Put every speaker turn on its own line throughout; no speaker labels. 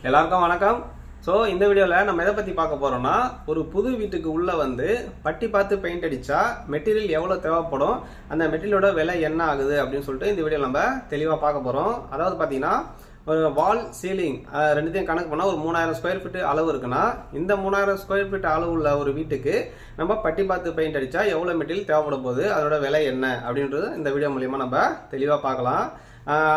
எல்லாருக்கும் வணக்கம். ஸோ இந்த வீடியோவில் நம்ம எதை பற்றி பார்க்க போகிறோம்னா, ஒரு புது வீட்டுக்கு உள்ளே வந்து பட்டி பார்த்து பெயிண்ட் அடித்தா மெட்டீரியல் எவ்வளோ தேவைப்படும், அந்த மெட்டீரியலோட விலை என்ன ஆகுது அப்படின்னு சொல்லிட்டு இந்த வீடியோவில் நம்ம தெளிவாக பார்க்க போகிறோம். அதாவது பார்த்தீங்கன்னா, ஒரு வால் சீலிங் ரெண்டுத்தையும் கணக்கு பண்ணால் ஒரு 3000 ஸ்கொயர் ஃபீட் அளவு இருக்குன்னா, இந்த 3000 ஸ்கொயர் ஃபீட் அளவு உள்ள ஒரு வீட்டுக்கு நம்ம பட்டி பார்த்து பெயிண்ட் அடித்தா எவ்வளோ மெட்டீரியல் தேவைப்பட போகுது, அதோட விலை என்ன அப்படின்றது இந்த வீடியோ மூலிமா நம்ம தெளிவாக பார்க்கலாம்.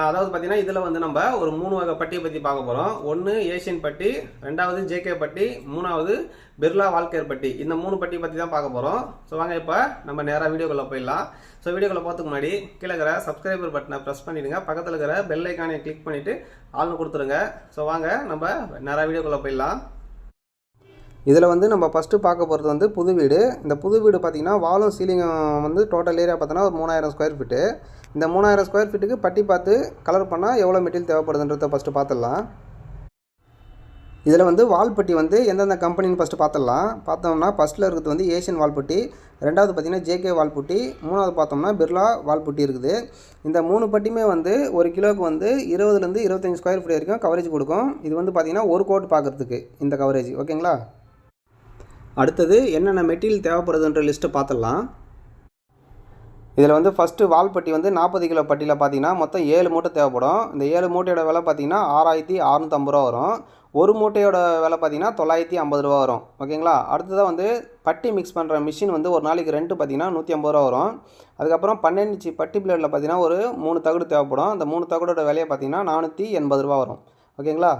அதாவது பார்த்தீங்கன்னா, இதில் வந்து நம்ம ஒரு 3 வகை பட்டியை பற்றி பார்க்க போகிறோம். ஒன்று ஏஷியன் பட்டி, ரெண்டாவது ஜேகே பட்டி, மூணாவது பிர்லா வால்கேர் பட்டி. இந்த 3 பட்டி பற்றி தான் பார்க்க போகிறோம். ஸோ வாங்க இப்போ நம்ம நேராக வீடியோக்குள்ளே போயிடலாம். ஸோ வீடியோக்குள்ளே போகிறதுக்கு முன்னாடி கீழே இருக்கிற சப்ஸ்கிரைபர் பட்டனை ப்ரெஸ் பண்ணிவிடுங்க, பக்கத்தில் இருக்கிற பெல் ஐக்கானை கிளிக் பண்ணிவிட்டு ஆள்னு கொடுத்துருங்க. ஸோ வாங்க நம்ம நேராக வீடியோக்குள்ளே போயிடலாம். இதில் வந்து நம்ம ஃபஸ்ட்டு பார்க்க போகிறது வந்து புது வீடு. இந்த புது வீடு பார்த்திங்கன்னா வாலும் சீலிங்கும் வந்து டோட்டல் ஏரியா பார்த்தோன்னா ஒரு 3000 ஸ்கொயர் ஃபீட்டு. இந்த 3000 ஸ்கொயர் ஃபீட்டுக்கு பட்டி பார்த்து கலர் பண்ணால் எவ்வளோ மெட்டீரியல் தேவைப்படுதுன்றதை ஃபஸ்ட்டு பார்த்துடலாம். இதில் வந்து வால்பட்டி வந்து எந்தெந்த கம்பெனின்னு ஃபஸ்ட்டு பார்த்துடலாம். பார்த்தோம்னா ஃபஸ்ட்டில் இருக்கிறது வந்து ஏஷியன் வால்பட்டி, ரெண்டாவது பார்த்திங்கன்னா ஜேகே வால்பட்டி, மூணாவது பார்த்தோம்னா பிர்லா வால்பட்டி இருக்குது. இந்த 3 பட்டியுமே வந்து ஒரு கிலோவுக்கு வந்து 20லேருந்து 25 ஸ்கொயர் ஃபீட் வரைக்கும் கவரேஜ் கொடுக்கும். இது வந்து பார்த்திங்கன்னா ஒரு கோட் பார்க்குறதுக்கு இந்த கவரேஜ், ஓகேங்களா. அடுத்தது என்னென்ன மெட்டீரியல் தேவைப்படுதுன்ற லிஸ்ட்டு பார்த்துடலாம். இதில் வந்து ஃபஸ்ட்டு வால்பட்டி வந்து 40 கிலோ பட்டியில் பார்த்தீங்கன்னா மொத்தம் 7 மூட்டை தேவைப்படும். இந்த 7 மூட்டையோட விலை பார்த்தீங்கன்னா 6650 ரூபா வரும். ஒரு மூட்டையோட விலை பார்த்தீங்கன்னா 950 ரூபா வரும், ஓகேங்களா. அடுத்ததாக வந்து பட்டி மிக்ஸ் பண்ணுற மிஷின் வந்து ஒரு நாளைக்கு ரெண்ட்டு பார்த்தீங்கன்னா 150 ரூபா வரும். அதுக்கப்புறம் 12 இன்ச்சு பட்டி பிளேடில் பார்த்தீங்கன்னா ஒரு 3 தகடு தேவைப்படும். அந்த 3 தகடோட விலையை பார்த்தீங்கன்னா 480 ரூபா வரும், ஓகேங்களா.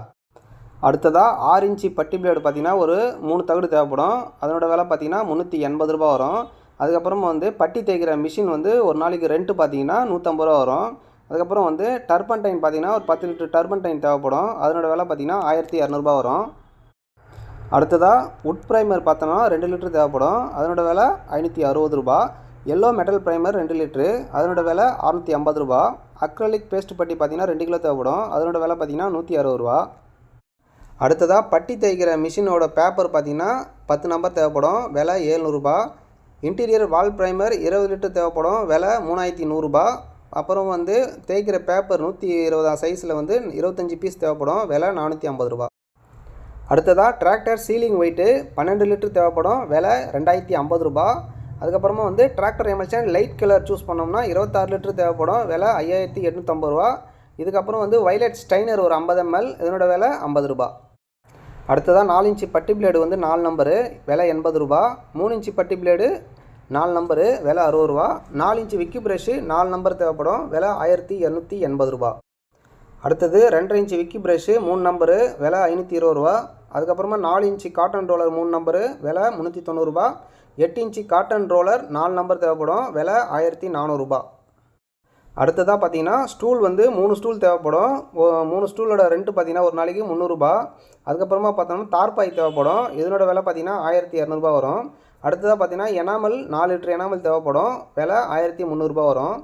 அடுத்ததாக 6 இன்ச்சு பட்டி பிளேடு பார்த்தீங்கன்னா ஒரு 3 தகடு தேவைப்படும். அதனோட விலை பார்த்தீங்கன்னா 380 ரூபா வரும். அதுக்கப்புறம் வந்து பட்டி தேய்க்கிற மிஷின் வந்து ஒரு நாளைக்கு ரெண்ட்டு பார்த்தீங்கன்னா 150 ரூபா வரும். அதுக்கப்புறம் வந்து டர்பன்டைன் பார்த்தீங்கன்னா ஒரு 10 லிட்டர் டர்பன்டைன் தேவைப்படும். அதனோட விலை பார்த்தீங்கன்னா 1200 வரும். அடுத்ததாக உட் ப்ரைமர் பார்த்தோன்னா 2 லிட்டர் தேவைப்படும். அதனோட விலை 560 ரூபா. எல்லோ மெட்டல் ப்ரைமர் 2 லிட்ரு, அதனோட விலை 650 ரூபா. அக்ரலிக் பேஸ்ட் பட்டி பார்த்தீங்கன்னா 2 கிலோ தேவைப்படும். அதனோட விலை பார்த்தீங்கன்னா 160 ரூபா. அடுத்ததாக பட்டி தேய்க்கிற மிஷினோட பேப்பர் பார்த்தீங்கன்னா 10 நம்பர் தேவைப்படும், விலை 700 ரூபா. இன்டீரியர் வால் ப்ரைமர் 20 லிட்டர் தேவைப்படும், விலை 3100 ரூபா. அப்புறம் வந்து தேய்க்கிற பேப்பர் 120 சைஸில் வந்து 25 பீஸ் தேவைப்படும், விலை 450 ரூபா. அடுத்ததாக டிராக்டர் சீலிங் வெயிட்டு 12 லிட்டர் தேவைப்படும், விலை 2050 ரூபா. அதுக்கப்புறமா வந்து tractor emulsion light colour choose பண்ணோம்னா 26 லிட்டர் தேவைப்படும், விலை 5850 ரூபா. இதுக்கப்புறம் வந்து வைலட் ஸ்டைனர் ஒரு 50 ml, இதனோட விலை 50 ரூபா. அடுத்ததாக 4 இன்ச்சு பட்டி பிளேடு வந்து 4 நம்பரு, விலை 80 ரூபா. 3 இன்ச்சு பட்டி பிளேடு 4 நம்பரு, விலை 60 ரூபா. 4 இன்ச்சு விக்கி ப்ரஷ்ஷு 4 நம்பர் தேவைப்படும், விலை 1280 ரூபா. அடுத்தது 2.5 இன்ச்சு விக்கி ப்ரஷ்ஷு 3 நம்பரு, விலை 520 ரூபா. அதுக்கப்புறமா 4 இன்ச்சு காட்டன் ரோலர் 3 நம்பரு, விலை 390 ரூபா. 8 இன்ச்சு காட்டன் ரோலர் 4 நம்பர் தேவைப்படும், விலை 1400 ரூபா. அடுத்ததாக பார்த்தீங்கன்னா ஸ்டூல் வந்து 3 ஸ்டூல் தேவைப்படும். 3 ஸ்டூலோட ரெண்ட்டு பார்த்தீங்கன்னா ஒரு நாளைக்கு 300 ரூபா. அதுக்கப்புறமா பார்த்தோம்னா தார்பாய் தேவைப்படும், இதனோட விலை பார்த்தீங்கன்னா 1200 ரூபா வரும். அடுத்ததாக பார்த்தீங்கன்னா எனாமல் 4 லிட்டர் எனாமல் தேவைப்படும், விலை 1300 ரூபா வரும்.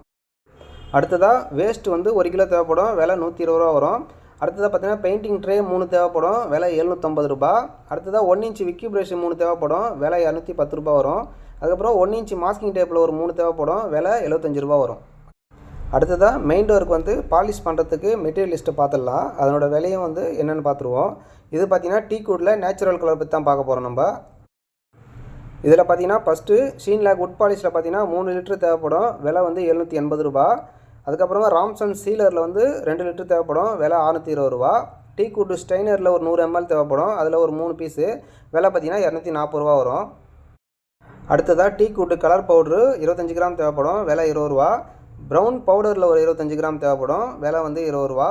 அடுத்ததாக வேஸ்ட் வந்து 1 கிலோ தேவைப்படும், விலை 120 ரூபா வரும். அடுத்ததாக பார்த்தீங்கன்னா பெயிண்டிங் ட்ரே 3 தேவைப்படும், விலை 750 ரூபா. அடுத்ததாக 1 இன்ச்சு விக்கி ப்ரஷ் 3 தேவைப்படும், விலை 210 ரூபா வரும். அதுக்கப்புறம் 1 இன்ச்சு மாஸ்கிங் டேப்பில் ஒரு 3 தேவைப்படும், விலை 75 ரூபா வரும். அடுத்ததாக மெயின் டோருக்கு வந்து பாலிஷ் பண்ணுறதுக்கு மெட்டீரியல் லிஸ்ட்டு பார்த்துடலாம். அதனோட விலையும் வந்து என்னென்னு பார்த்துருவோம். இது பார்த்திங்கன்னா டீ குட்டில் நேச்சுரல் கலர் பற்றி தான் பார்க்க போகிறோம் நம்ம. இதில் பார்த்திங்கன்னா ஃபஸ்ட்டு ஷீன்லாக் உட் பாலிஷில் பார்த்திங்கன்னா 3 லிட்டர் தேவைப்படும், விலை வந்து 780 ரூபா. அதுக்கப்புறமா ராம்சன் சீலரில் வந்து 2 லிட்டர் தேவைப்படும், விலை 620 ரூபா. டீ குட்டு ஸ்டைனரில் ஒரு 100 ml தேவைப்படும், அதில் ஒரு 3 பீஸு, விலை பார்த்திங்கன்னா 240 ரூபா வரும். அடுத்ததாக டீ குட்டு கலர் பவுட்ரு 25 கிராம் தேவைப்படும், விலை 20 ரூபா. ப்ரௌன் பவுடரில் ஒரு 25 கிராம் தேவைப்படும், விலை வந்து 20 ரூபா.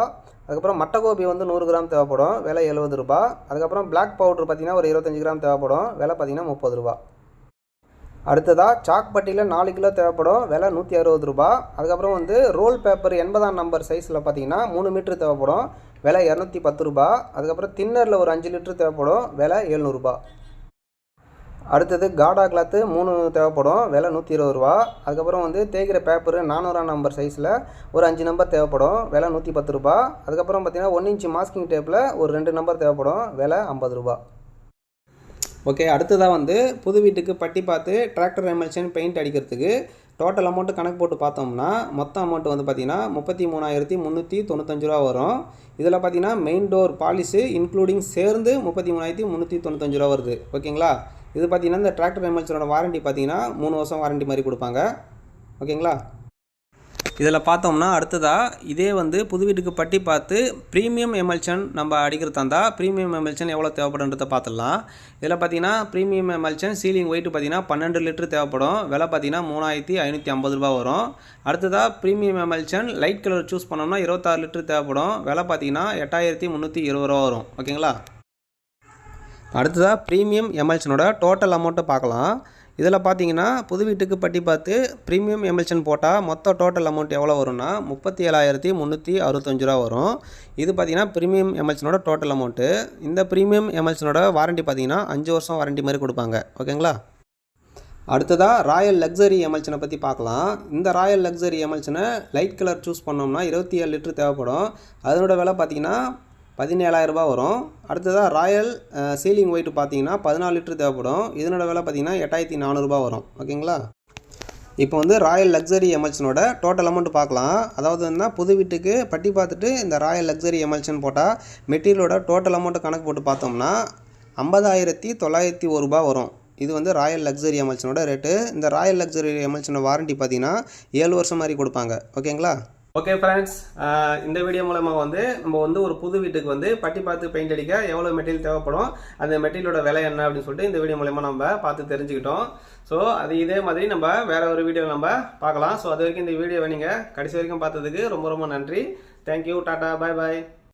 அதுக்கப்புறம் மட்டகோபி வந்து 100 கிராம் தேவைப்படும், விலை 70 ரூபா. அதுக்கப்புறம் பிளாக் பவுடர் பார்த்திங்கன்னா ஒரு 25 கிராம் தேவைப்படும், விலை பார்த்திங்கன்னா 30 ரூபா. அடுத்ததாக சாக் பட்டியில் 4 கிலோ தேவைப்படும், விலை 160 ரூபா. அதுக்கப்புறம் வந்து ரோல் பேப்பர் 80ஆம் நம்பர் சைஸில் பார்த்திங்கன்னா 3 மீட்ரு தேவைப்படும், விலை 210 ரூபா. அதுக்கப்புறம் தின்னரில் ஒரு 5 லிட்டர் தேவைப்படும், விலை 700 ரூபா. அடுத்தது காடா கிளாத்து 3 தேவைப்படும், விலை 120 ரூபா. அதுக்கப்புறம் வந்து தேய்க்கிற பேப்பரு 400ஆம் நம்பர் சைஸில் ஒரு 5 நம்பர் தேவைப்படும், விலை 110 ரூபா. அதுக்கப்புறம் பார்த்திங்கன்னா 1 இன்ச்சு மாஸ்கிங் டேப்பில் ஒரு 2 நம்பர் தேவைப்படும், விலை 50 ரூபா. ஓகே, அடுத்ததாக வந்து புது வீட்டுக்கு பட்டி பார்த்து டிராக்டர் எமல்ஷன் பெயிண்ட் அடிக்கிறதுக்கு டோட்டல் அமௌண்ட்டு கணக்கு போட்டு பார்த்தோம்னா மொத்த அமௌண்ட் வந்து பார்த்திங்கன்னா 33,395 ரூபா வரும். இதில் பார்த்திங்கன்னா மெயின் டோர் பாலிஷு இன்க்ளூடிங் சேர்ந்து 33,395 ரூபா வருது. ஓகேங்களா? இது பார்த்திங்கன்னா இந்த டிராக்டர் எம்எல்சனோட வாரண்டி பார்த்திங்கன்னா 3 வருஷம் வாரண்டி மாதிரி கொடுப்பாங்க. ஓகேங்களா? இதில் பார்த்தோம்னா அடுத்ததாக இதே வந்து புது வீட்டுக்கு பட்டி பார்த்து ப்ரீமியம் எமல்ஷன் நம்ம அடிக்கிறதா இருந்தால் ப்ரீமியம் எமல்ஷன் எவ்வளோ தேவைப்படுன்றதை பார்த்துடலாம். இதில் பார்த்தீங்கன்னா ப்ரீமியம் எமல்ஷன் சீலிங் வெயிட் பார்த்தீங்கன்னா 12 லிட்டர் தேவைப்படும். விலை பார்த்தீங்கன்னா 3,550 ரூபா வரும். அடுத்ததாக premium emulsion light colour choose பண்ணோம்னா 26 லிட்டர் தேவைப்படும். விலை பார்த்தீங்கன்னா 8,320 ரூபா வரும். ஓகேங்களா? அடுத்ததாக ப்ரீமியம் எமல்ஷனோட டோட்டல் அமௌண்ட்டை பார்க்கலாம். இதில் பார்த்தீங்கன்னா புது வீட்டுக்கு பட்டி பார்த்து ப்ரீமியம் எமல்ஷன் போட்டால் மொத்த டோட்டல் அமௌண்ட் எவ்வளோ வரும்னா 37,365 ரூபா வரும். இது பார்த்தீங்கன்னா ப்ரீமியம் எமல்ஷனோட டோட்டல் அமௌண்ட்டு. இந்த ப்ரீமியம் எமல்ஷனோட வாரண்டி பார்த்தீங்கன்னா 5 வருஷம் வாரண்டி மாதிரி கொடுப்பாங்க. ஓகேங்களா? அடுத்ததாக ராயல் லக்ஸரி எமல்ஷனை பற்றி பார்க்கலாம். இந்த ராயல் லக்ஸரி எமல்ஷனை லைட் கலர் சூஸ் பண்ணோம்னா 27 லிட்டர் தேவைப்படும். அதனோட விலை பார்த்தீங்கன்னா 17,000 ரூபா வரும். அடுத்ததாக ராயல் சீலிங் வெயிட் பார்த்தீங்கன்னா 14 லிட்டர் தேவைப்படும். இதனோட விலை பார்த்தீங்கன்னா 8,400 ரூபா வரும். ஓகேங்களா? இப்போ வந்து ராயல் லக்ஸரி எமல்ஷனோட டோட்டல் அமௌண்ட் பார்க்கலாம். அதாவது என்ன, புது வீட்டுக்கு பட்டி பார்த்துட்டு இந்த ராயல் லக்ஸரி எமல்ஷன் போட்டால் மெட்டீரியலோட டோட்டல் அமௌண்ட்டு கணக்கு போட்டு பார்த்தோம்னா 50,901 ரூபா வரும். இது வந்து ராயல் லக்ஸரி எமல்ஷனோட ரேட்டு. இந்த ராயல் லக்ஸரி எமல்ஷனோட வாரண்டி பார்த்தீங்கன்னா 7 வருஷம் மாதிரி கொடுப்பாங்க. ஓகேங்களா? ஓகே ஃப்ரெண்ட்ஸ், இந்த வீடியோ மூலமாக வந்து நம்ம வந்து ஒரு புது வீட்டுக்கு வந்து பட்டி பார்த்து பெயிண்ட் அடிக்க எவ்வளோ மெட்டீரியல் தேவைப்படும், அந்த மெட்டீரியலோட விலை என்ன அப்படின்னு சொல்லிட்டு இந்த வீடியோ மூலமாக நம்ம பார்த்து தெரிஞ்சுக்கிட்டோம். ஸோ அது இதே மாதிரி நம்ம வேற ஒரு வீடியோ நம்ம பார்க்கலாம். ஸோ அது வரைக்கும் இந்த வீடியோவை நீங்கள் கடைசி வரைக்கும் பார்த்ததுக்கு ரொம்ப ரொம்ப நன்றி. தேங்க்யூ, டாட்டா, பாய் பாய்.